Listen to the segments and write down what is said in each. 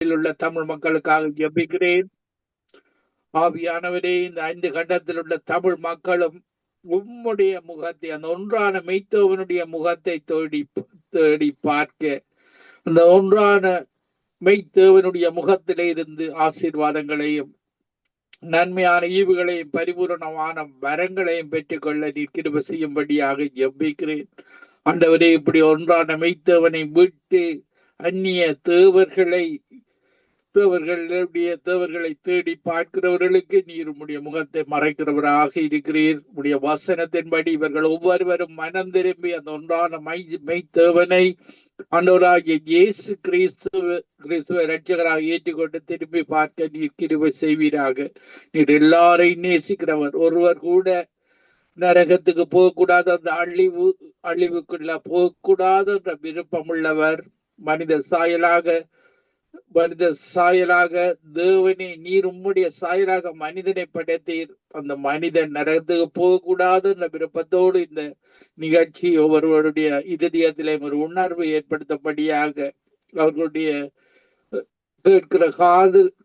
உள்ள தமிழ் மக்களுக்காக ஜெபிக்கிறேன். ஆவியானவரே, இந்த 5 கண்டத்தில் உள்ள தமிழ் மக்களும் உம்முடைய முகத்தை, அந்த ஒன்றான மெய்த்தவனுடைய முகத்தை தேடி தேடி பார்க்க, அந்த ஒன்றான மெய்த்தேவனுடைய முகத்திலே இருந்து ஆசீர்வாதங்களையும் நன்மையான ஈவுகளையும் பரிபூரணமான வரங்களையும் பெற்றுக்கொள்ள நீர் கிருபை செய்யும்படியாக ஜெபிக்கிறேன். ஆண்டவரே, இப்படி ஒன்றான மெய்த்தேவனை விட்டு அந்நிய தேவர்களை தேடி பார்க்கிறவர்களுக்கு நீர் உம்முடைய முகத்தை மறைக்கிறவராக இருக்கிறீர். உடைய வசனத்தின்படி இவர்கள் ஒவ்வொருவரும் மனம் திரும்பி அந்த ஒன்றான மெய்த்தேவனை ஆண்டவராகிய இயேசு கிறிஸ்துவ இரட்சகராக ஏற்றுக்கொண்டு திரும்பி பார்க்க நீர் கிருபை செய்வீராக. நீர் எல்லாரையும் நேசிக்கிறவர், ஒருவர் கூட நரகத்துக்கு போகக்கூடாது, அந்த அழிவுக்குள்ள போகக்கூடாது என்ற விருப்பம் உள்ளவர். மனித சாயலாக தேவனே, நீர் உம்முடைய சாயலாக மனிதனை படைத்தீர். அந்த மனிதன் நரகத்துக்கு போகக்கூடாது என்ற விருப்பத்தோடு இந்த நிகழ்ச்சி ஒவ்வொருவருடைய இருதயத்திலே ஒரு உணர்வு ஏற்படுத்தபடியாக, அவர்களுடைய கேட்கிற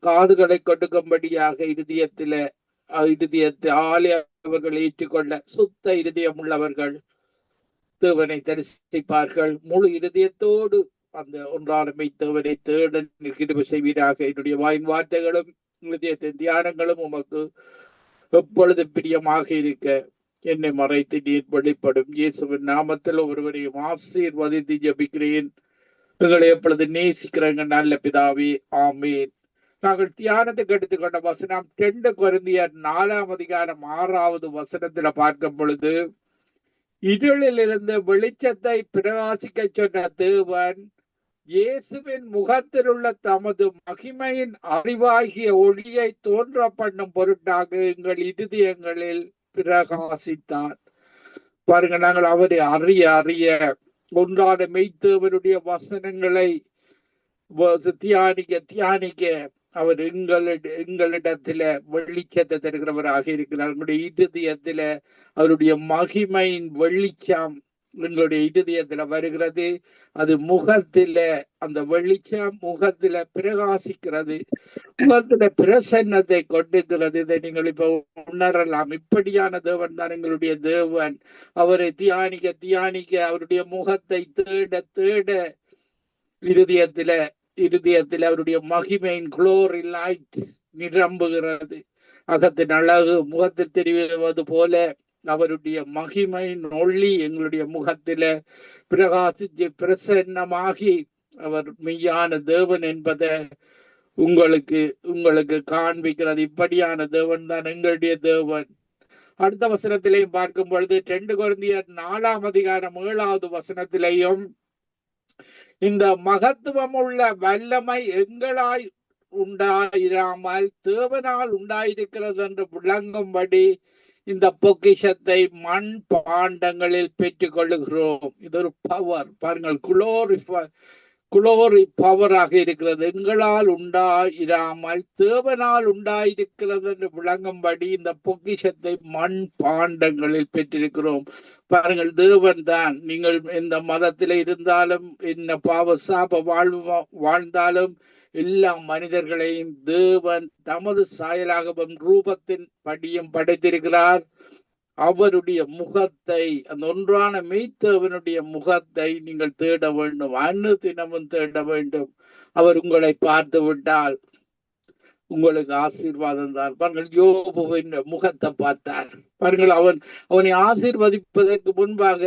காதுகளை கொடுக்கும்படியாக இருதயத்தை ஆலய அவர்கள் ஏற்றுக்கொள்ள சுத்த இருதயம் உள்ளவர்கள் தேவனை தரிசிப்பார்கள். முழு இருதயத்தோடு அந்த ஒன்றான மெய்த்தேவனை தேட கிருபை செய்வீராக. என்னுடைய வாயின் வார்த்தைகளும் இருதயத்தின் தியானங்களும் உமக்கு எப்பொழுது பிரியமாக இருக்க என்னை மறைத்து நீர் வெளிப்படும். இயேசுவின் நாமத்தில் ஒருவரையும் ஆசீர்வதித்து ஜெபிக்கிறேன். எங்களை எப்பொழுது நேசிக்கிறேங்க நல்ல பிதாவே, ஆமேன். நாங்கள் தியானத்துக்கு எடுத்துக்கொண்ட வசனம் 2 கொரிந்தியர் 4 வசனத்துல பார்க்கும் பொழுது, இருளிலிருந்து வெளிச்சத்தை பிரகாசிக்க சொன்ன தேவன் இயேசுவின் முகத்தில் உள்ள தமது மகிமையின் அறிவாகிய ஒளியை தோன்ற பண்ணும் பொருட்டாக எங்கள் இருதயங்களில் பிரகாசித்தார். பாருங்க, நாங்கள் அவரை அறிய ஒன்றான மெய்த்தேவனுடைய வசனங்களை தியானிக்க அவர் எங்களிடத்துல வெளிச்சத்தை தருகிறவராக இருக்கிறார். எங்களுடைய இருதயத்துல அவருடைய மகிமையின் வெளிச்சம் எங்களுடைய இருதயத்துல வருகிறது. அது முகத்தில, அந்த வெளிச்சம் முகத்தில பிரகாசிக்கிறது, முகத்தில பிரசன்னத்தை கொண்டிருக்கிறது. இதை நீங்கள் இப்ப உணரலாம். இப்படியான தேவன் தான் எங்களுடைய தேவன். அவரை தியானிக்க அவருடைய முகத்தை தேட இருதயத்தில் அவருடைய மகிமையின் குளோரி லைட் நிரம்புகிறது. அகத்தின் அழகு முகத்தில் தெரிவது போல அவருடைய மகிமையின் ஒளி எங்களுடைய முகத்தில பிரகாசித்து பிரசன்னமாகி அவர் மெய்யான தேவன் என்பதை உங்களுக்கு காண்பிக்கிறது. இப்படியான தேவன் தான் எங்களுடைய தேவன். அடுத்த வசனத்திலையும் பார்க்கும் பொழுது 2 கொரிந்தியர் 4 வசனத்திலையும், இந்த மகத்துவம் உள்ள வல்லமை எங்களாய் உண்டாயிராமல் தேவனால் உண்டாயிருக்கிறது என்று விளங்கும்படி இந்த பொக்கிஷத்தை மண் பாண்டங்களில் பெற்றுக் கொள்ளுகிறோம். இது ஒரு பவர். பாருங்கள், குளோரி பவராக இருக்கிறது. எங்களால் உண்டாயிராமல் தேவனால் உண்டாயிருக்கிறது என்று விளங்கும்படி இந்த பொக்கிஷத்தை மண் பாண்டங்களில் பெற்றிருக்கிறோம். பாருங்கள், தேவன் தான். நீங்கள் எந்த மதத்தில இருந்தாலும், என்ன பாவ சாப வாழ்ந்தாலும், எல்லா மனிதர்களையும் தேவன் தமது சாயலாகவும் ரூபத்தின் படியும் படைத்திருக்கிறார். அவருடைய முகத்தை, அந்த ஒன்றான மெய்த்தேவனுடைய முகத்தை நீங்கள் தேட வேண்டும், அனுதினமும் தேட வேண்டும். அவர் உங்களை பார்த்து விட்டால் உங்களுக்கு ஆசீர்வாதம் தான். பாருங்கள், யோபுவின் முகத்தை பார்த்தார். பாருங்கள், அவனை ஆசீர்வதிப்பதற்கு முன்பாக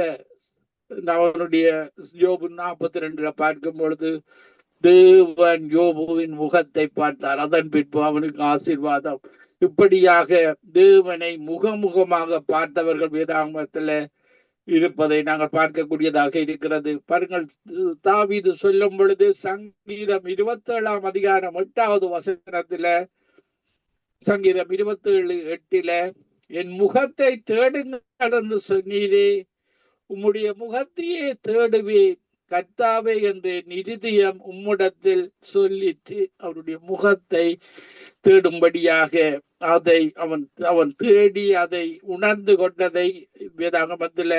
அவனுடைய யோபு 42 பார்க்கும் பொழுது தேவன் யோபுவின் முகத்தை பார்த்தார். அதன் பின்பு அவனுக்கு ஆசீர்வாதம். இப்படியாக தேவனை முகமுகமாக பார்த்தவர்கள் வேதாகமத்துல இருப்பதை நாங்கள் பார்க்கக்கூடியதாக இருக்கிறது. பாருங்கள், தாவீது சொல்லும் பொழுது சங்கீதம் 27 வசனத்துல, சங்கீதம் 27:8, என் முகத்தை தேடுங்கள் என்று சொன்னீரே, உம்முடைய முகத்தையே தேடுவேன் கர்த்தாவே என்று இருதயம் உம்மிடத்தில் சொல்லிட்டு அவருடைய முகத்தை தேடும்படியாக அதை அவன் தேடி அதை உணர்ந்து கொண்டதை வேதாகமத்துல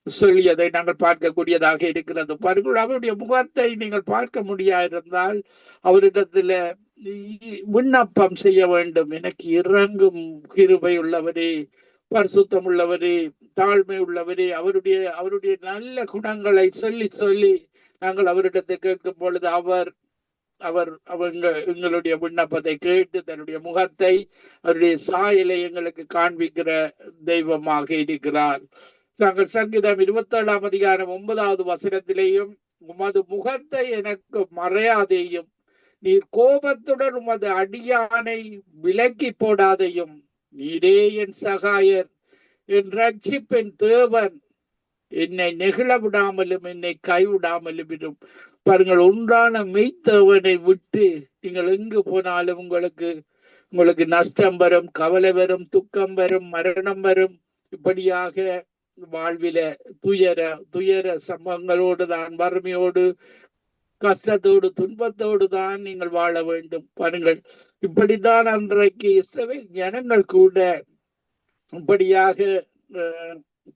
சொல்லியதை நாங்கள் பார்க்கக்கூடியதாக இருக்கிறது. பாருங்கள், அவருடைய முகத்தை நீங்கள் பார்க்க முடியாதிருந்தால் அவரிடத்துல விண்ணப்பம் செய்ய வேண்டும். எனக்கு இறங்கும் கிருபை உள்ளவரே, பரிசுத்தம் உள்ளவரே, தாழ்மை உள்ளவரே, அவருடைய நல்ல குணங்களை சொல்லி சொல்லி நாங்கள் அவரிடத்தை கேட்கும் பொழுது அவர் அவர் எங்களுடைய விண்ணப்பத்தை கேட்டு தன்னுடைய முகத்தை, அவருடைய சாயலை எங்களுக்கு காண்பிக்கிற தெய்வமாக இருக்கிறார். நாங்கள் சங்கீதம் 27 அதிகாரம் 9வது வசனத்திலேயும், உமது முகத்தை எனக்கு மறையாதேயும், நீர் கோபத்துடன் உமது அடியானை விலக்கி போடாதையும், நீரே என் சகாயர், என் ரட்சிப்பின் தேவன், என்னை நெகிழ விடாமலும் என்னை கைவிடாமலும் இரும். பாருங்கள், ஒன்றான மெய்த்தவனை விட்டு நீங்கள் எங்கு போனாலும் உங்களுக்கு நஷ்டம் வரும், கவலை வரும், துக்கம் வரும், மரணம் வரும். இப்படியாக வாழ்வில துயர சம்பவங்களோடு தான், வறுமையோடு, கஷ்டத்தோடு, துன்பத்தோடு தான் நீங்கள் வாழ வேண்டும். பாருங்கள், இப்படித்தான் அன்றைக்கு இஸ்ரவேல் ஜனங்கள் கூட இப்படியாக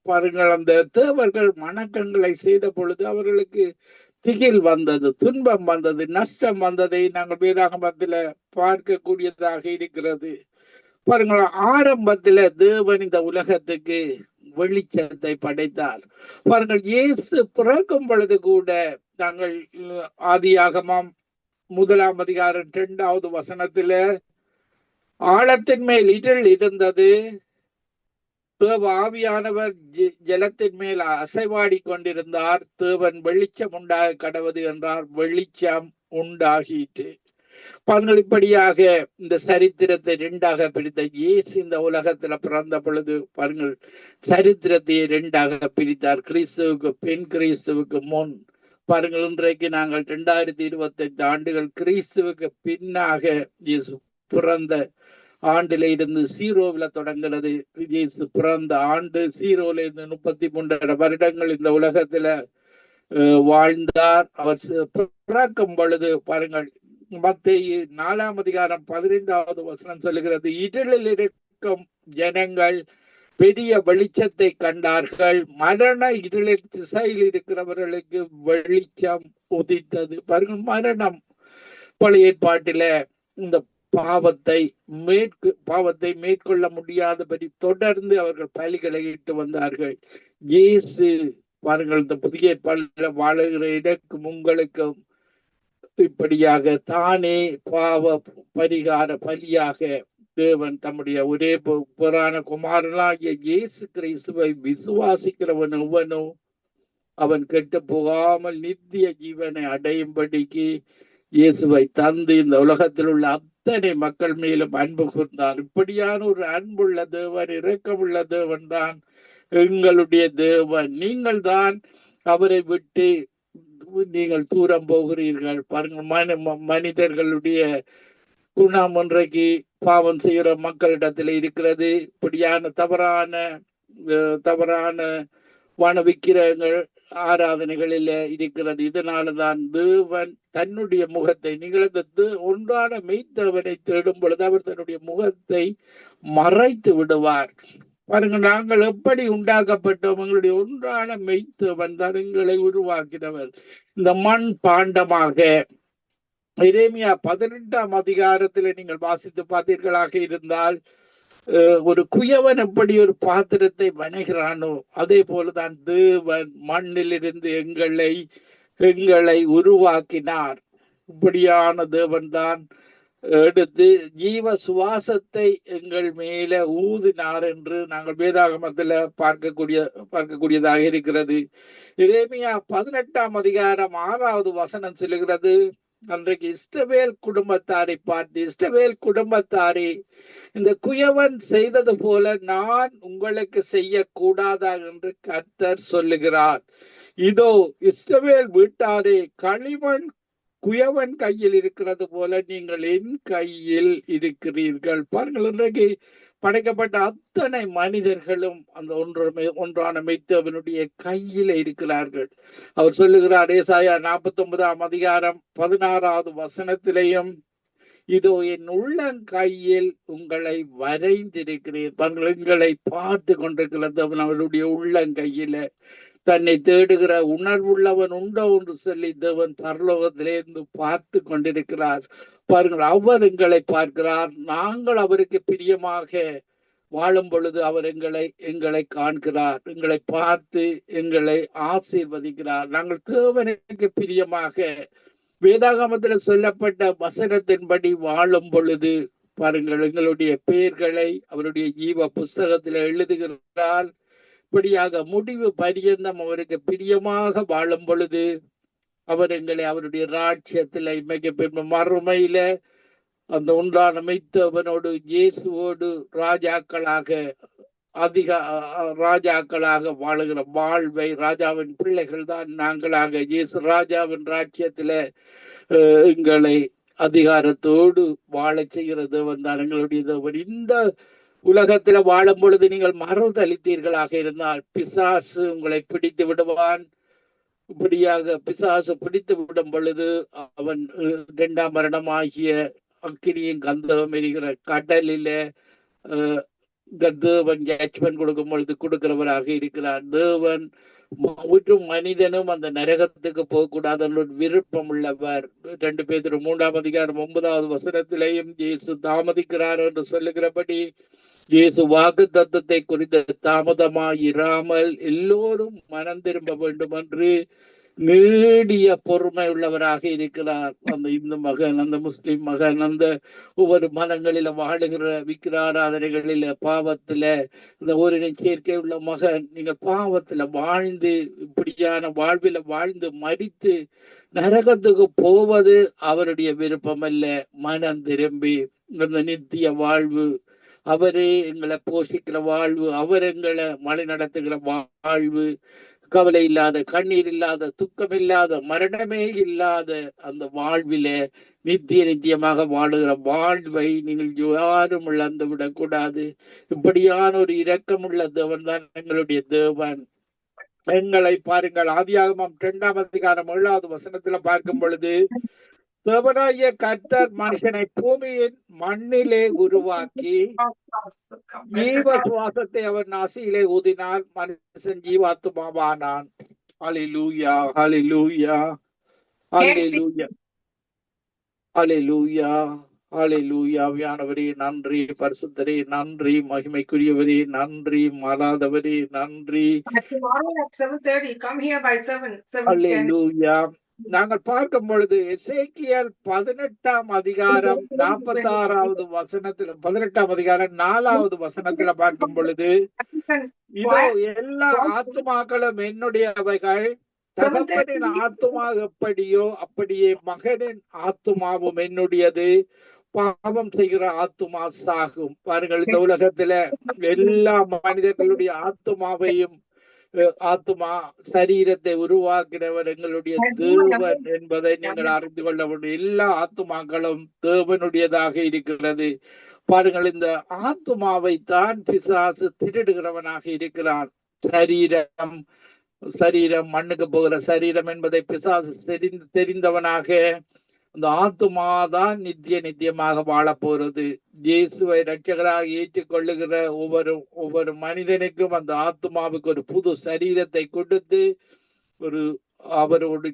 பாருங்கள், அந்த தேவர்கள் வணக்கங்களை செய்த பொழுது அவர்களுக்கு திகில் வந்தது, துன்பம் வந்தது, நஷ்டம் வந்ததை நாங்கள் வேதாகமத்துல பார்க்கக்கூடியதாக இருக்கிறது. பாருங்கள், ஆரம்பத்துல தேவன் இந்த உலகத்துக்கு வெளிச்சத்தை படைத்தார். பாருங்கள், இயேசு பிறக்கும் பொழுது கூட நாங்கள் ஆதியாகமம் 1 அதிகாரம் 2வது வசனத்துல, ஆழத்தின் மேல் இருள் இருந்தது, தேவ ஆவியானவர் ஜலத்தின் மேல் அசைவாடி கொண்டிருந்தார், தேவன் வெளிச்சம் உண்டாக கடவது என்றார், வெளிச்சம் உண்டாகிட்டு. பாருங்கள், இப்படியாக இந்த சரித்திரத்தை 2ஆக பிரித்த இயேசு இந்த உலகத்துல பிறந்த பொழுது பாருங்கள், சரித்திரத்தை 2ஆக பிரித்தார், கிறிஸ்துவுக்கு பின், கிறிஸ்துவுக்கு முன். பாருங்கள், இன்றைக்கு நாங்கள் 2025 ஆண்டுகள் கிறிஸ்துவுக்கு பின்னாக இயேசு பிறந்த ஆண்டுல இருந்து 0ல தொடங்குறது. இயேசு பிறந்த ஆண்டு 0ல இருந்து 33 வருடங்கள் இந்த உலகத்துல வாழ்ந்தார். அவர் பிறக்கும் பொழுது பாருங்கள், மத்தேயு 4 அதிகாரம் 15வது வசனம் சொல்லுகிறது, இருளில் இருக்கும் ஜனங்கள் பெரிய வெளிச்சத்தை கண்டார்கள், மரண இருளில் திசையில் இருக்கிறவர்களுக்கு வெளிச்சம் உதித்தது. பாருங்கள், மரணம் பழைய ஏற்பாட்டில இந்த பாவத்தை மேற்கொள்ள முடியாதபடி தொடர்ந்து அவர்கள் பலிகளை இட்டு வந்தார்கள். இயேசு பாருங்கள், இந்த புதிய ஏற்பாட்டில் வாழுகிற எனக்கும் உங்களுக்கும் இப்படியாக தானே பாவ பரிகார பலியாக தேவன் தம்முடைய ஒரே புராண குமாரனாகிய இயேசு கிறிஸ்துவை விசுவாசிக்கிறவன் எவனோ அவன் கெட்டு போகாமல் நித்திய ஜீவனை அடையும்படிக்கு இயேசுவை தந்து இந்த உலகத்தில் உள்ள அத்தனை மக்கள் மேலும் அன்பு கூர்ந்தார். இப்படியான ஒரு அன்புள்ள தேவன், இரக்கமுள்ள தேவன் தான் எங்களுடைய தேவன். நீங்கள் தான் அவரை விட்டு நீங்கள் தூரம் போகிறீர்கள். பாருங்கள், மனிதர்களுடைய குணம் இன்றைக்கு பாவம் செய்கிற மக்களிடத்தில் இருக்கிறது. இப்படியான தவறான வன விக்கிரகங்கள் ஆராதனைகளில் இருக்கிறது. இதனாலதான் தேவன் தன்னுடைய முகத்தை, நீங்கள் அந்த ஒன்றான மெய்த்தவனை தேடும் பொழுது அவர் தன்னுடைய முகத்தை மறைத்து விடுவார். பாருங்க, நாங்கள் எப்படி உண்டாக்கப்பட்டோம்? எங்களுடைய ஒன்றான மெய்த்தவன் தான் எங்களை உருவாக்கினவர். இந்த மண் பாண்டமாக எரேமியா 18 அதிகாரத்தில் நீங்கள் வாசித்து பார்த்தீர்களாக இருந்தால், ஒரு குயவன் எப்படி ஒரு பாத்திரத்தை வணைகிறானோ அதே போலதான் தேவன் மண்ணிலிருந்து எங்களை உருவாக்கினார். இப்படியான தேவன் தான் எடுத்து ஜீவ சுவாசத்தை எங்கள் மேல ஊதினார் என்று நாங்கள் வேதாகமத்துல பார்க்கக்கூடியதாக இருக்கிறது. எரேமியா 18 அதிகாரம் 6வது வசனம் சொல்லுகிறது, அன்றைக்கு இஸ்ரவேல் குடும்பத்தாரை பார்த்து, இஸ்ரவேல் குடும்பத்தாரே, இந்த குயவன் செய்தது போல நான் உங்களுக்கு செய்யக்கூடாதா என்று கர்த்தர் சொல்லுகிறார். இதோ இஸ்ரவேல் வீட்டாரே, களிமண் குயவன் கையில் இருக்கிறது போல நீங்கள் என் கையில் இருக்கிறீர்கள். பாருங்கள், இன்றைக்கு படைக்கப்பட்ட அத்தனை மனிதர்களும் அந்த ஒன்றான மெய்த்தவனுடைய கையில இருக்கிறார்கள். அவர் சொல்லுகிறார், ஏசாயா 49 அதிகாரம் 16வது வசனத்திலேயும், இதோ என் உள்ளங்கையில் உங்களை வரைந்திருக்கிறேன். எங்களை பார்த்து கொண்டிருக்கிறது அவருடைய உள்ளங்கையில தன்னை தேடுகிற உணர்வுள்ளவன் உண்டோ என்று சொல்லி தேவன் பரலோகத்திலிருந்து பார்த்து கொண்டிருக்கிறார். பாருங்கள், அவர் எங்களை பார்க்கிறார். நாங்கள் அவருக்கு பிரியமாக வாழும் பொழுது அவர் எங்களை காண்கிறார், எங்களை பார்த்து எங்களை ஆசீர்வதிக்கிறார். நாங்கள் தேவனுக்கு பிரியமாக வேதாகமத்தில் சொல்லப்பட்ட வசனத்தின்படி வாழும் பொழுது பாருங்கள், எங்களுடைய பெயர்களை அவருடைய ஜீவ புஸ்தகத்தில் எழுதுகிறார். இப்படியாக முடிவு பரியந்தம் அவருக்கு பிரியமாக வாழும் பொழுது அவர் எங்களை அவருடைய ராஜ்யத்துல மிக பின்பு மறுமையில அந்த ஒன்றான மெய்த்தவனோடு இயேசுவோடு ராஜாக்களாக வாழுகிற வாழ்வை, ராஜாவின் பிள்ளைகள் தான் நாங்களாக இயேசு ராஜாவின் ராஜ்யத்துல எங்களை அதிகாரத்தோடு வாழ செய்கிற தேவன் தான் எங்களுடைய தேவன். இந்த உலகத்துல வாழும் பொழுது நீங்கள் மறுதளித்தீர்களாக இருந்தால் பிசாசு உங்களை பிடித்து விடுவான். இப்படியாக பிசாசு பிடித்து விடும் பொழுது அவன் 2ஆம் மரணமாகிய அக்கினியும் கந்தகம் எரிகிற கடலில தேவன் ஜட்ஜ்மெண்ட் கொடுக்கும் பொழுது கொடுக்கிறவராக இருக்கிறார். தேவன் ஒரு மனிதனும் அந்த நரகத்துக்கு போகக்கூடாது என்ற விருப்பம் உள்ளவர். 2 பேதுரு 3ஆம் அதிகாரம் 9வது வசனத்திலேயும் இயேசு தாமதிக்கிறார் என்று சொல்லுகிறபடி இயேசு வாக்கு தத்தத்தை குறித்த தாமதமாயிராமல் எல்லோரும் மனம் திரும்ப வேண்டும் என்று நீடிய பொறுமை உள்ளவராக இருக்கிறார். அந்த இந்து மகன், அந்த முஸ்லிம் மகன், அந்த ஒவ்வொரு மதங்களில வாழுகிற விக்கிராராதனைகளில பாவத்துல இந்த ஓரின சேர்க்கை உள்ள மகன், நீங்கள் பாவத்துல வாழ்ந்து இப்படியான வாழ்வில வாழ்ந்து மரித்து நரகத்துக்கு போவது அவருடைய விருப்பம் அல்ல. மனம் திரும்பி அந்த நித்திய வாழ்வு, அவரே எங்களை போஷிக்கிற வாழ்வு, அவர் எங்களை வழி நடத்துகிற வாழ்வு, கவலை இல்லாத, கண்ணீர் இல்லாத, துக்கம் இல்லாத, மரணமே இல்லாத அந்த வாழ்வில நித்தியமாக வாழுகிற வாழ்வை நீங்கள் யாரும் இழந்து விடக்கூடாது. இப்படியான ஒரு இரக்கமுள்ள தேவன் தான் எங்களுடைய தேவன். எங்களை பாருங்கள், ஆதியாகமம் 2ஆம் அதிகாரம் 7வது வசனத்துல பார்க்கும் பொழுது தேவனாகிய கர்த்தர் மனுஷனை பூமியின் மண்ணிலே உருவாக்கி ஜீவ சுவாசத்தை அவர் நாசியிலே ஊதினார், மனுஷன் ஜீவாத்மாவானான். ஹல்லேலூயா, ஹல்லேலூயா, ஹல்லேலூயா, ஹல்லேலூயா, ஹல்லேலூயா. ஆவியானவரே நன்றி, பரிசுத்தரே நன்றி, மகிமைக்குரியவரே நன்றி, மாறாதவரே நன்றி. ஹல்லேலூயா. நாங்கள் பார்க்கும் பொழுது எசேக்கியேல் 18ஆம் அதிகாரம் 46வது வசனத்துல, 18ஆம் அதிகாரம் 4வது வசனத்துல பார்க்கும் பொழுது, இதோ எல்லா ஆத்துமாக்களும் என்னுடையவைகள், தகப்பனின் ஆத்துமா எப்படியோ அப்படியே மகனின் ஆத்துமாவும் என்னுடையது, பாவம் செய்கிற ஆத்துமா சாகும். பாருங்கள், இந்த உலகத்துல எல்லா மனிதர்களுடைய ஆத்துமாவையும் ஆத்துமா சரீரத்தை உருவாக்கினவர் எங்களுடைய தேவன் என்பதை நீங்கள் அறிந்து கொள்ள வேண்டும். எல்லா ஆத்துமாக்களும் தேவனுடையதாக இருக்கிறது. பாருங்கள், இந்த ஆத்துமாவை தான் பிசாசு திருடுகிறவனாக இருக்கிறான். சரீரம் மண்ணுக்கு போகிற சரீரம் என்பதை பிசாசு தெரிந்தவனாக அந்த ஆத்துமாதான் நித்தியமாக வாழ போறது. இயேசுவை இரட்சகராக ஏற்றுக்கொள்ளுகிற ஒவ்வொரு மனிதனுக்கும் அந்த ஆத்துமாவுக்கு ஒரு புது சரீரத்தை கொடுத்து அவரோடு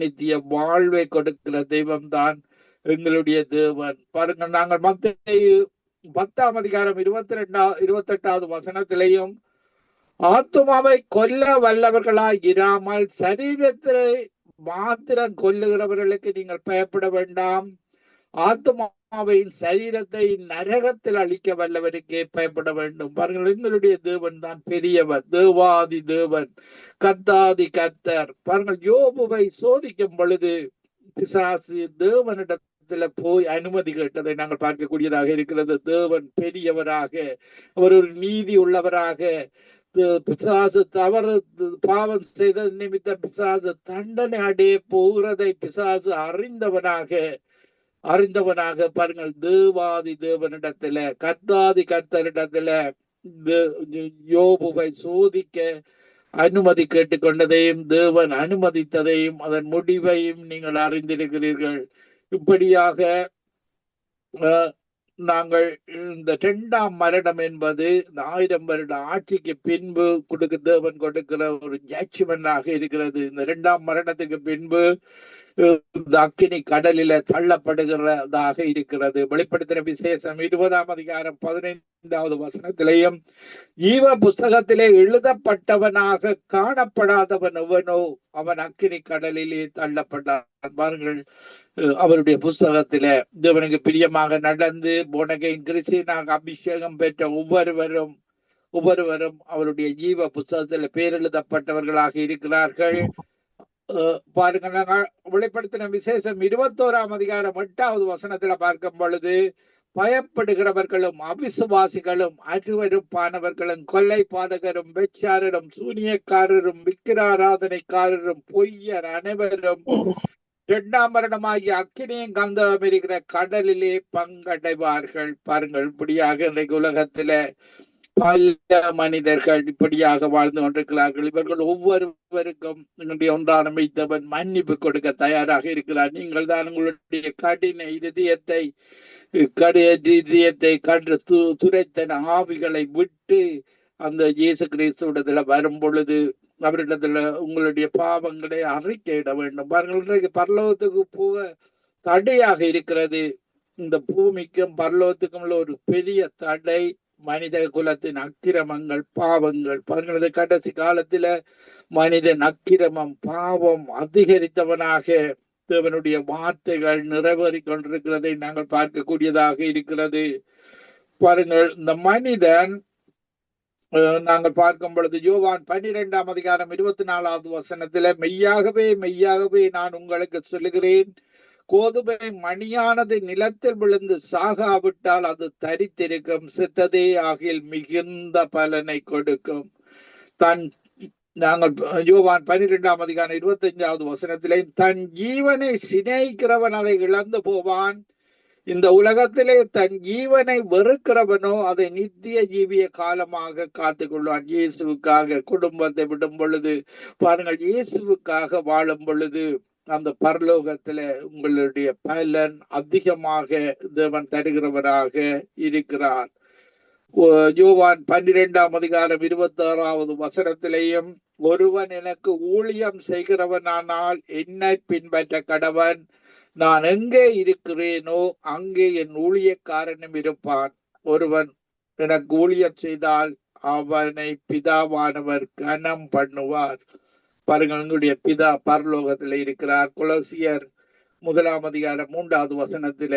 நித்திய வாழ்வை கொடுக்கிற தெய்வம் தான் எங்களுடைய தேவன். பாருங்கள், நாங்கள் மத்தேயு 10ஆம் அதிகாரம் 28வது வசனத்திலையும் ஆத்துமாவை கொல்ல வல்லவர்களாய் இராமல் சரீரத்தை மாத்திரம் கொல்லுகிறவர்களுக்கு நீங்கள் பயப்பட வேண்டாம், ஆத்மாவின் சரீரத்தை நரகத்தில் அழிக்க வல்லவருக்கே பயப்பட வேண்டும். பாருங்கள், எங்களுடைய தேவன் தான் பெரியவர், தேவாதி தேவன், கர்த்தாதி கர்த்தர். பாருங்கள், யோபுவை சோதிக்கும் பொழுது பிசாசு தேவனிடத்துல போய் அனுமதி கேட்டதை நாங்கள் பார்க்கக்கூடியதாக இருக்கிறது. தேவன் பெரியவராக, அவர் ஒரு நீதி உள்ளவராக, பிசாசு தவறு பாவம் செய்த நிமித்த பிசாசு தண்டனை அடைய போகிறதை பிசாசு அறிந்தவனாக பாருங்கள், தேவாதி தேவனிடத்துல, கர்த்தாதி கர்த்தரிடத்துல யோபுவை சோதிக்க அனுமதி கேட்டுக்கொண்டதையும் தேவன் அனுமதித்ததையும் அதன் முடிவையும் நீங்கள் அறிந்திருக்கிறீர்கள். இப்படியாக நாங்கள் இந்த 2ஆம் மரணம் என்பது இந்த 1000 வருட ஆட்சிக்கு பின்பு தேவன் கொடுக்கிற ஒரு ஜட்ஜ்மெண்டாக இருக்கிறது. இந்த 2ஆம் மரணத்துக்கு பின்பு இந்த அக்கினி கடலில தள்ளப்படுகிறதாக இருக்கிறது. வெளிப்படுத்தின விசேஷம் 20ஆம் அதிகாரம் 15வது வசனத்திலேயும் ஜீவ புஸ்தகத்திலே எழுதப்பட்டவனாக காணப்படாதவன் எவனோ அவன் அக்கினி கடலிலே தள்ளப்பட்டான். பாருங்கள், அவருடைய புஸ்தகத்தில தேவனுக்கு பிரியமாக நடந்து போனகைன் கிறிஸ்டினாக அபிஷேகம் பெற்ற ஒவ்வொருவரும் அவருடைய ஜீவ புஸ்தகத்தில் பேர் எழுதப்பட்டவர்களாக இருக்கிறார்கள். பாருங்க, வெளிப்படுத்தின விசேஷம் 21ஆம் அதிகாரம் 8வது வசனத்துல பார்க்கும் பொழுது பயப்படுகிறவர்களும் அவிசுவாசிகளும் அருவருப்பானவர்களும் கொள்ளை பாதகரும் வெச்சாரரும் சூனியக்காரரும் விக்கிராராதனைக்காரரும் பொய்யர் அனைவரும் 2ஆம் மரணமாகிய அக்கினியும் கந்தகம் இருக்கிற கடலிலே பங்கடைவார்கள். பாருங்கள், இப்படியாக இன்றைக்கு உலகத்தில பல மனிதர்கள் இப்படியாக வாழ்ந்து கொண்டிருக்கிறார்கள். இவர்கள் ஒவ்வொருவருக்கும் என்னுடைய ஒன்றான மெய்த்தவன் மன்னிப்பு கொடுக்க தயாராக இருக்கிறார். நீங்கள் தான் உங்களுடைய கடின இதயத்தை கன்று துரைத்தன ஆவிகளை விட்டு அந்த இயேசு கிறிஸ்துவிடத்துல வரும் பொழுது அவரிடத்துல உங்களுடைய பாவங்களை அறிக்கையிட வேண்டும். பாருங்கள், இன்றைக்கு பரலோகத்துக்கு போக தடையாக இருக்கிறது. இந்த பூமிக்கும் பரலோகத்துக்கும் உள்ள ஒரு பெரிய தடை மனித குலத்தின் அக்கிரமங்கள், பாவங்கள். பாருங்கள், கடைசி காலத்துல மனிதன் அக்கிரமம், பாவம் அதிகரித்தவனாக தேவனுடைய வார்த்தைகள் நிறைவேறி கொண்டிருக்கிறதை நாங்கள் பார்க்கக்கூடியதாக இருக்கிறது. பாருங்கள், இந்த மனிதன் நாங்கள் பார்க்கும் பொழுது யோவான் 12ஆம் அதிகாரம் 24வது வசனத்துல மெய்யாகவே மெய்யாகவே நான் உங்களுக்கு சொல்லுகிறேன், கோதுமை மணியானது நிலத்தில் விழுந்து சாகாவிட்டால் அது தரித்திருக்கும், செத்ததே ஆகில் மிகுந்த பலனை கொடுக்கும். நாங்கள் யோவான் 12ஆம் அதிகாரம் 25வது வசனத்திலே தன் ஜீவனை சிநேகிக்கிறவன் அதை இழந்து போவான், இந்த உலகத்திலே தன் ஜீவனை வெறுக்கிறவனோ அதை நித்திய ஜீவிய காலமாக காத்து கொள்வான். இயேசுவுக்காக குடும்பத்தை விடும் பொழுது பாருங்கள், இயேசுவுக்காக வாழும் பொழுது அந்த பரலோகத்துல உங்களுடைய பலன் அதிகமாக தேவன் தருகிறவராக இருக்கிறார். யோவான் 12ஆம் அதிகாரம் 26வது வசனத்திலேயும் ஒருவன் எனக்கு ஊழியம் செய்கிறவனானால் என்னை பின்பற்ற கடவன், நான் எங்கே இருக்கிறேனோ அங்கே என் ஊழியக்காரனும் இருப்பான், ஒருவன் எனக்கு ஊழியம் செய்தால் அவனை பிதாவானவர் கனம் பண்ணுவார். பாருங்கள், எங்களுடைய பிதா பரலோகத்துல இருக்கிறார். கொலோசியர் 1ஆம் அதிகாரம் 3வது வசனத்தில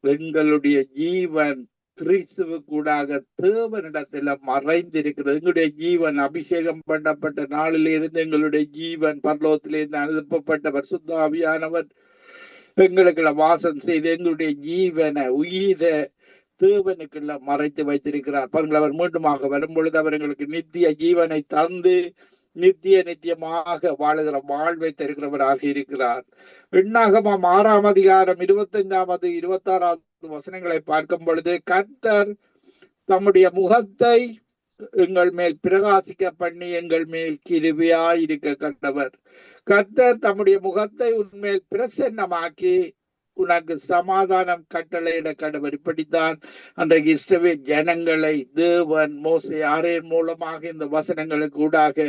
எங்களுடைய ஜீவன் கிறிஸ்துவ கூடாக தேவனிடத்துல மறைந்திருக்கிறது. எங்களுடைய ஜீவன் அபிஷேகம் பண்ணப்பட்ட நாளிலிருந்து எங்களுடைய ஜீவன் பரலோகத்திலிருந்து அனுப்பப்பட்டவர் சுத்த ஆவியானவர் எங்களுக்குள்ள வாசம் செய்து எங்களுடைய ஜீவனை உயிரை தேவனுக்குள்ள மறைத்து வைத்திருக்கிறார். பாருங்கள், அவர் மீண்டுமாக வரும் பொழுது அவர் எங்களுக்கு நித்திய ஜீவனை தந்து நித்தியமாக வாழுகிற வாழ்வை தருகிறவராக இருக்கிறார். எண்ணாகமம் 6ஆம் அதிகாரம் 25வது 26வது வசனங்களை பார்க்கும் பொழுது கர்த்தர் தம்முடைய முகத்தை எங்கள் மேல் பிரகாசிக்க பண்ணி எங்கள் மேல் கிருபையாய் இருக்க கண்டவர். கர்த்தர் தம்முடைய முகத்தை உன்மேல் பிரசன்னமாக்கி உனக்கு சமாதானம் கட்டளையிட கடவர். இப்படித்தான் அன்றைக்கு இஸ்ரவேல் ஜனங்களை தேவன் மோசே ஆரோன் மூலமாக இந்த வசனங்களுக்கு ஊடாக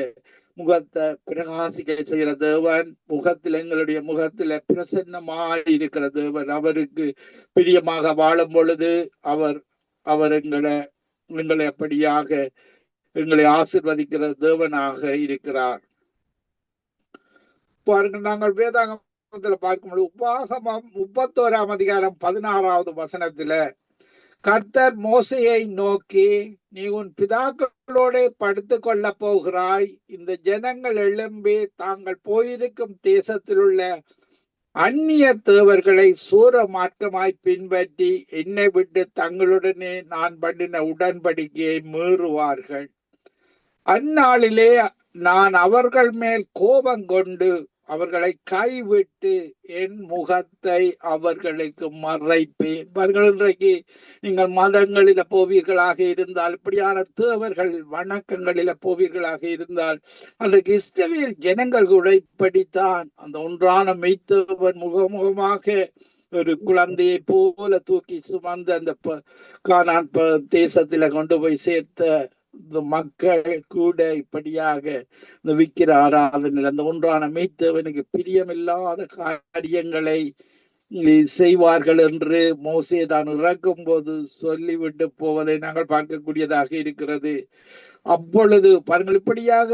முகத்தை பிரகாசிக்க செய்கிற தேவன், முகத்தில் எங்களுடைய முகத்துல பிரசன்னமாய் இருக்கிற தேவன். அவருக்கு பிரியமாக வாழும் பொழுது அவர் எங்களை அப்படியாக எங்களை ஆசீர்வதிக்கிற தேவனாக இருக்கிறார். பாருங்கள், நாங்கள் வேதாகமத்துல பார்க்கும்போது உபாகமம் 31ஆம் அதிகாரம் 16வது வசனத்துல கர்த்தர் மோசையை நோக்கி, நீ உன் பிதாக்களோட படுத்து கொள்ள போகிறாய், இந்த ஜனங்கள் எழும்பி தாங்கள் போயிருக்கும் தேசத்தில் உள்ள அந்நிய தேவர்களை சூர மார்க்கமாய் பின்பற்றி என்னை விட்டு தங்களுடனே நான் பண்ணின உடன்படிக்கையை மீறுவார்கள். அந்நாளிலே நான் அவர்கள் மேல் கோபம் கொண்டு அவர்களை கைவிட்டு என் முகத்தை அவர்களுக்கு மறைப்பேன். இன்றைக்கு நீங்கள் மதங்களில போவீர்களாக இருந்தால், இப்படியான தேவர்கள் வணக்கங்களில போவீர்களாக இருந்தால், அன்றைக்கு இஸ்ரவேல் ஜனங்கள் கூட இப்படித்தான் அந்த ஒன்றான மெய்த்தேவன் முகமுகமாக ஒரு குழந்தையை போல தூக்கி சுமந்து அந்த கானான் தேசத்துல கொண்டு போய் சேர்த்த இந்த மக்கள் கூட இப்படியாக இந்த விக்கிர ஆராதனையில் அந்த ஒன்றான மெய்த்தவனுக்கு பிரியமில்லாத காரியங்களை செய்வார்கள் என்று மோசே தான் இறக்கும் போது சொல்லிவிட்டு போவதை நாங்கள் பார்க்கக்கூடியதாக இருக்கிறது. அப்பொழுது பாருங்கள், இப்படியாக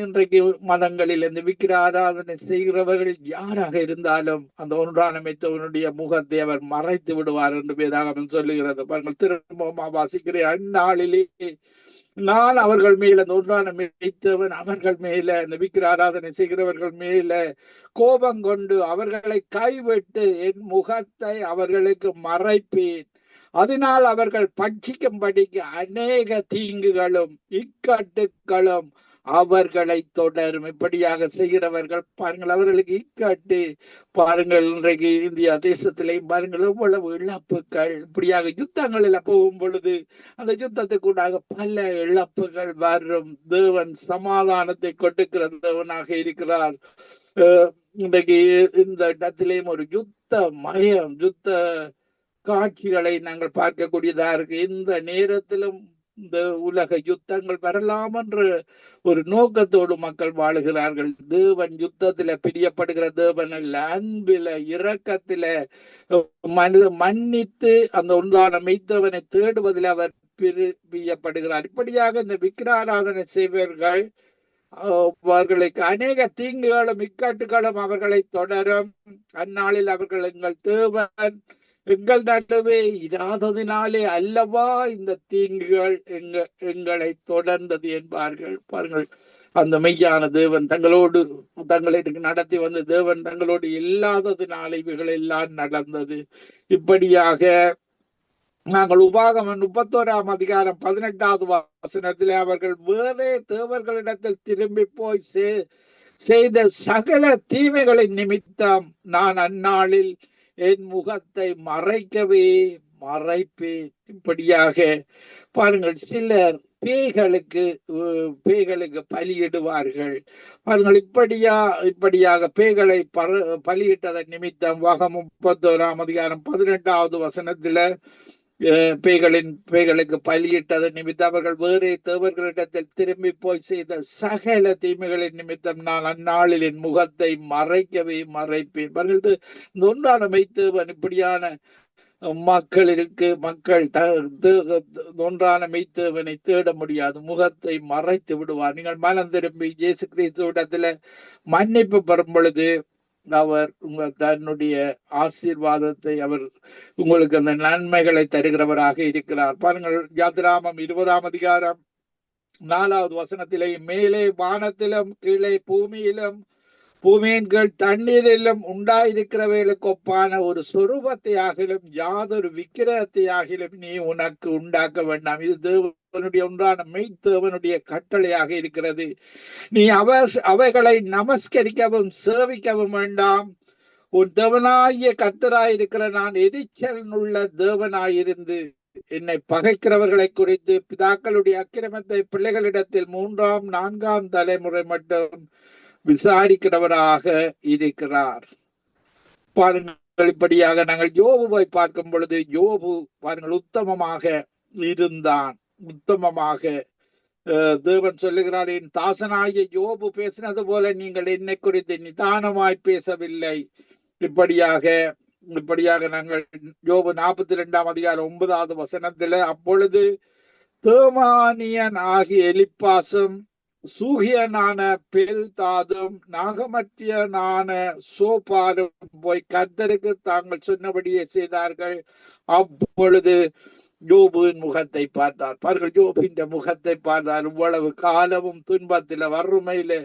இன்றைக்கு மதங்களில் இந்த விக்கிர ஆராதனை செய்கிறவர்கள் யாராக இருந்தாலும் அந்த ஒன்றான மெய்த்தவனுடைய முகத்தை அவர் மறைத்து விடுவார் என்று வேதாகமம் சொல்லுகிறது. பாருங்கள், திரும்ப வாசிக்கிறேன், அந்நாளிலே நான் அவர்கள் மேல அந்த ஒன்றான மெய்த்தவன் அவர்கள் மேல இந்த விக்கிர ஆராதனை செய்கிறவர்கள் மேல கோபம் கொண்டு அவர்களை கைவிட்டு என் முகத்தை அவர்களுக்கு மறைப்பேன். அதனால் அவர்கள் பட்சிக்கும்படிக்கு அநேக தீங்குகளும் இக்கட்டுகளும் அவர்களை தொடரும். இப்படியாக செய்கிறவர்கள் பாருங்கள், அவர்களுக்கு இக்கட்டு. பாருங்கள், இன்றைக்கு இந்தியா தேசத்திலையும் பாருங்கள் எவ்வளவு இழப்புகள். இப்படியாக யுத்தங்களில் போகும் பொழுது அந்த யுத்தத்துக்குள்ளாக பல இழப்புகள் வரும். தேவன் சமாதானத்தை கொடுக்கிற தேவனாக இருக்கிறார். இன்றைக்கு இந்த இடத்திலேயும் ஒரு யுத்த காட்சிகளை நாங்கள் பார்க்கக்கூடியதா இருக்கு. இந்த நேரத்திலும் இந்த உலக யுத்தங்கள் வரலாம் என்ற ஒரு நோக்கத்தோடு மக்கள் வாழுகிறார்கள். தேவன் யுத்தத்தில பிரியப்படுகிற தேவன் அல்ல, அன்பில இரக்கத்தில மன்னித்து அந்த ஒன்றான மெய்த்தவனை தேடுவதில் அவர் பிரியப்படுகிறார். இப்படியாக இந்த விக்கிராராதனை செய்வர்கள் அவர்களுக்கு அநேக தீங்குகளும் இக்கட்டுகளும் அவர்களை தொடரும். அந்நாளில் அவர்கள் எங்கள் தேவன் எங்கள் நடுவே இராததினாலே அல்லவா இந்த தீங்குகள் எங்களை தொடர்ந்தது என்பார்கள். பாருங்கள், அந்த மெய்யான தேவன் தங்களை நடத்தி வந்த தேவன் தங்களோடு இல்லாததினாலே இவைகள் எல்லாம் நடந்தது. இப்படியாக நாங்கள் உபாகமம் 31 அதிகாரம் 18வது வசனத்திலே அவர்கள் வேறே தேவர்களிடத்தில் திரும்பி போய் செய்த சகல தீமைகளின் நிமித்தம் நான் அந்நாளில் என் முகத்தை மறைப்பேன். இப்படியாக பாருங்கள், சிலர் பேய்களுக்கு பலியிடுவார்கள். பாருங்கள், இப்படியாக பேய்களை பலியிட்டதன் நிமித்தம் உபாகமம் 31 அதிகாரம் 18வது வசனத்துல பேய்களுக்கு பலியிட்டதன் நிமித்தம் அவர்கள் வேறே தேவர்களிடத்தில் திரும்பி போய் செய்த சகல தீமைகளின் நிமித்தம் நான் அந்நாளில் என் முகத்தை மறைப்பேன். பாருங்கள், இந்த ஒன்றான மெய்த்தேவன் இப்படியான மக்கள் ஒன்றான மெய்த்தேவனை தேட முடியாது, முகத்தை மறைத்து விடுவார். நீங்கள் மனம் திரும்பி இயேசு கிறிஸ்துவிடத்துல மன்னிப்பு பெறும் பொழுது அவர் தன்னுடைய ஆசீர்வாதத்தை அவர் உங்களுக்கு அந்த நன்மைகளை தருகிறவராக இருக்கிறார். பாருங்கள், யாத்திராமம் 20 அதிகாரம் 4வது வசனத்திலே மேலே வானத்திலும் கீழே பூமியின் கீழ் தண்ணீரிலும் உண்டாயிருக்கிறவைகளுக்கு ஒப்பான ஒரு சொரூபத்தை ஆகிலும் யாதொரு விக்கிரகத்தை ஆகிலும் நீ உனக்கு உண்டாக்க வேண்டாம். இது தேவனுடைய ஒன்றான மெய்த்தேவனுடைய கட்டளையாக இருக்கிறது. நீ அவைகளை நமஸ்கரிக்கவும் சேவிக்கவும் வேண்டாம். உன் தேவனாகிய கர்த்தராயிருக்கிற நான் எரிச்சல் உள்ள தேவனாயிருந்து என்னை பகைக்கிறவர்களை குறித்து பிதாக்களுடைய அக்கிரமத்தை பிள்ளைகளிடத்தில் 3ஆம் 4ஆம் தலைமுறை மட்டும் விசாரிக்கிறவராக இருக்கிறார். பாருங்கள், இப்படியாக நாங்கள் யோபுவை பார்க்கும் பொழுது யோபு பாருங்கள் உத்தமமாக இருந்தான். தேவன் சொல்லுகிறார், என் தாசனாகிய யோபு பேசினது போல நீங்கள் என்னை குறித்து நிதானமாய் பேசவில்லை. இப்படியாக நாங்கள் யோபு 42 அதிகாரம் 9வது வசனத்துல அப்பொழுது தேமானியன் ஆகிய எலிப்பாசும் சூகியனான பெல்தாதும் நாகமத்தியனான சோபாரும் போய் கர்த்தருக்கு தாங்கள் சொன்னபடியே செய்தார்கள். அப்பொழுது யோபுவின் முகத்தை பார்த்தார். பாருங்கள், யோபின் முகத்தை பார்த்தார். இவ்வளவு காலமும் துன்பத்தில வறுமையில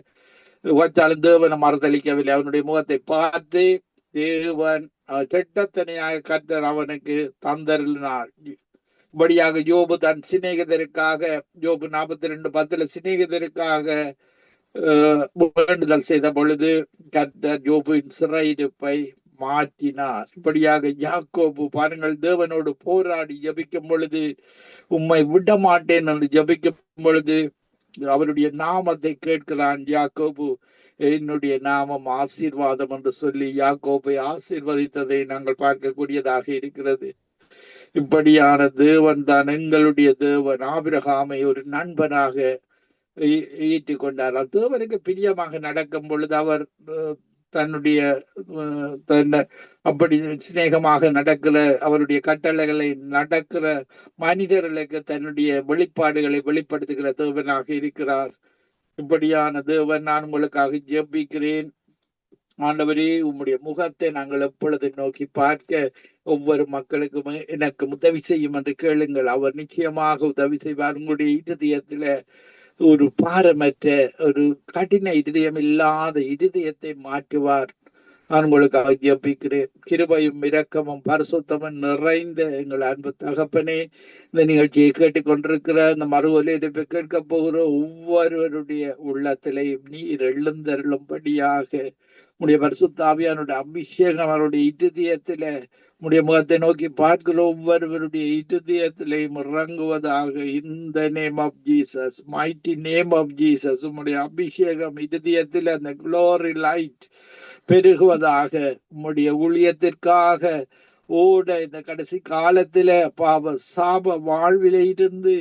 வச்சாலும் தேவனை மறுதளிக்கவில்லை. அவனுடைய முகத்தை பார்த்து தேவன் கெட்டத்தனையாக கர்த்தர் அவனுக்கு தந்தருளினார். இப்படியாக யோபு தன் சிநேகிதருக்காக யோபு 42:10 சிநேகிதருக்காக வேண்டுதல் செய்த பொழுது கர்த்தர் யோபுவின் சிறையிருப்பை மாற்றினார். இப்படியாக யாக்கோபு பாருங்கள், தேவனோடு போராடி ஜபிக்கும் பொழுது உம்மை விட மாட்டேன் என்று ஜபிக்கும் பொழுது அவருடைய நாமத்தை கேட்கிறான் யாக்கோபு. என்னுடைய நாமம் ஆசீர்வாதம் என்று சொல்லி யாக்கோபை ஆசீர்வதித்ததை நாங்கள் பார்க்கக்கூடியதாக இருக்கிறது. இப்படியான தேவன் தான் எங்களுடைய தேவன். ஆபிரகாமை ஒரு நண்பனாக ஈட்டிக் கொண்டார். தேவனுக்கு பிரியமாக நடக்கும் பொழுது அவர் தன்னுடைய அப்படி சிநேகமாக நடக்கிற அவருடைய கட்டளைகளை நடக்கிற மனிதர்களுக்கு தன்னுடைய வெளிப்பாடுகளை வெளிப்படுத்துகிற தேவனாக இருக்கிறார். இப்படியான தேவன் நான் உங்களுக்காக ஜெபிக்கிறேன். ஆண்டவரே, உம்முடைய முகத்தை நாங்கள் எப்பொழுது நோக்கி பார்க்க ஒவ்வொரு மக்களுக்கும் எனக்கு உதவி செய்யும் என்று கேளுங்கள். அவர் நிச்சயமாக உதவி செய்வார். உங்களுடைய இருதயத்துல ஒரு பாரமற்ற ஒரு கடின இருதயம் இல்லாத இருதயத்தை மாற்றுவார். நான் உங்களுக்காக ஜெபிக்கிறேன். கிருபையும் இரக்கமும் பரிசுத்தமும் நிறைந்த எங்கள் அன்பு தகப்பனே, இந்த நிகழ்ச்சியை கேட்டுக்கொண்டிருக்கிற இந்த மறுவொலியை கேட்க போகிற ஒவ்வொருவருடைய உள்ளத்திலையும் நீர் எழுந்தருளும்படியாக உடைய பரிசுத்த ஆவியானுடைய அபிஷேகம் அவருடைய இருதயத்தில உடைய முகத்தை நோக்கி பார்க்கிற ஒவ்வொருவருடைய இருதயத்திலையும் இறங்குவதாக. இந்த name of Jesus, mighty name of Jesus, உம்முடைய அபிஷேகம் இருதயத்தில் அந்த குளோரி லைட் பெருகுவதாக. உம்முடைய ஊழியத்திற்காக ஓட இந்த கடைசி காலத்தில பாவ சாப வாழ்விலே இருந்து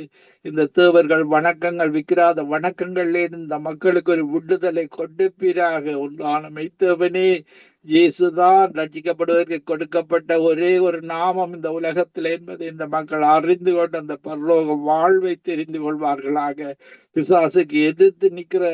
இந்த தேவர்கள் வணக்கங்கள் விற்கிறாத வணக்கங்கள்ல இந்த மக்களுக்கு ஒரு விடுதலை கொடுப்பீராக. ஒன்றான மெய்த்தேவனே, இயேசுதான் ரட்சிக்கப்படுவதற்கு கொடுக்கப்பட்ட ஒரே ஒரு நாமம் இந்த உலகத்தில் என்பதை இந்த மக்கள் அறிந்து கொண்டு அந்த பரலோக வாழ்வை தெரிந்து கொள்வார்களாக. பிசாசுக்கு எதிர்த்து நிற்கிற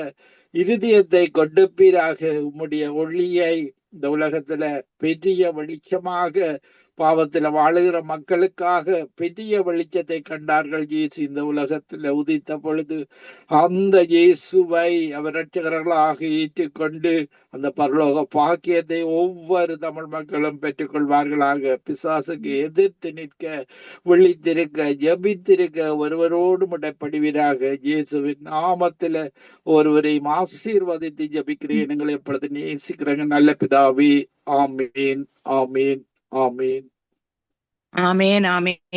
இருதயத்தை கொடுப்பீராக. உம்முடைய ஒளியை இந்த உலகத்துல பெரிய வெளிச்சமாக பாவத்துல வாழுகிற மக்களுக்காக பெரிய வெளிச்சத்தை கண்டார்கள். இயேசு இந்த உலகத்துல உதித்த பொழுது அந்த இயேசுவை அவர் இரட்சகர்களாக ஏற்றுக்கொண்டு அந்த பரலோக பாக்கியத்தை ஒவ்வொரு தமிழ் மக்களும் பெற்றுக்கொள்வார்களாக. பிசாசுக்கு எதிர்த்து நிற்க, விழித்திருக்க, ஜபித்திருக்க ஒருவரோடு முடைப்படுவீராக. இயேசுவின் நாமத்துல ஒருவரையும் ஆசீர்வதித்து ஜபிக்கிறேன். எங்களை எப்பொழுது நேசிக்கிறாங்க நல்ல பிதாவே. ஆமீன், ஆமீன், ஆமீன், ஆமேன், ஆமேன்.